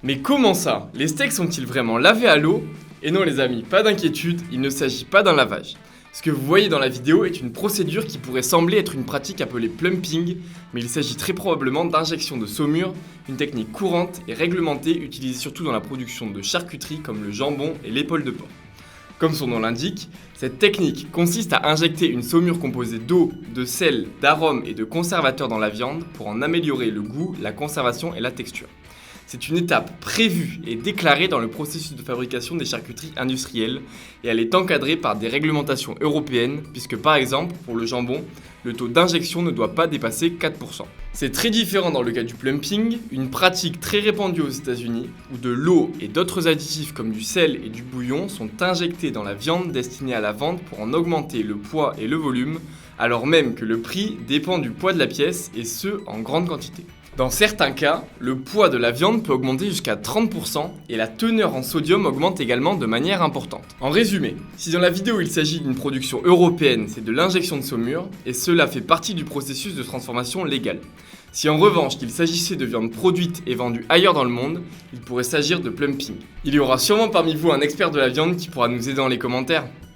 Mais comment ça? Les steaks sont-ils vraiment lavés à l'eau? Et non les amis, pas d'inquiétude, il ne s'agit pas d'un lavage. Ce que vous voyez dans la vidéo est une procédure qui pourrait sembler être une pratique appelée plumping, mais il s'agit très probablement d'injection de saumure, une technique courante et réglementée utilisée surtout dans la production de charcuteries comme le jambon et l'épaule de porc. Comme son nom l'indique, cette technique consiste à injecter une saumure composée d'eau, de sel, d'arômes et de conservateurs dans la viande pour en améliorer le goût, la conservation et la texture. C'est une étape prévue et déclarée dans le processus de fabrication des charcuteries industrielles et elle est encadrée par des réglementations européennes puisque par exemple pour le jambon, le taux d'injection ne doit pas dépasser 4%. C'est très différent dans le cas du plumping, une pratique très répandue aux États-Unis où de l'eau et d'autres additifs comme du sel et du bouillon sont injectés dans la viande destinée à la vente pour en augmenter le poids et le volume, alors même que le prix dépend du poids de la pièce et ce en grande quantité. Dans certains cas, le poids de la viande peut augmenter jusqu'à 30% et la teneur en sodium augmente également de manière importante. En résumé, si dans la vidéo il s'agit d'une production européenne, c'est de l'injection de saumure et cela fait partie du processus de transformation légale. Si en revanche il s'agissait de viande produite et vendue ailleurs dans le monde, il pourrait s'agir de plumping. Il y aura sûrement parmi vous un expert de la viande qui pourra nous aider dans les commentaires.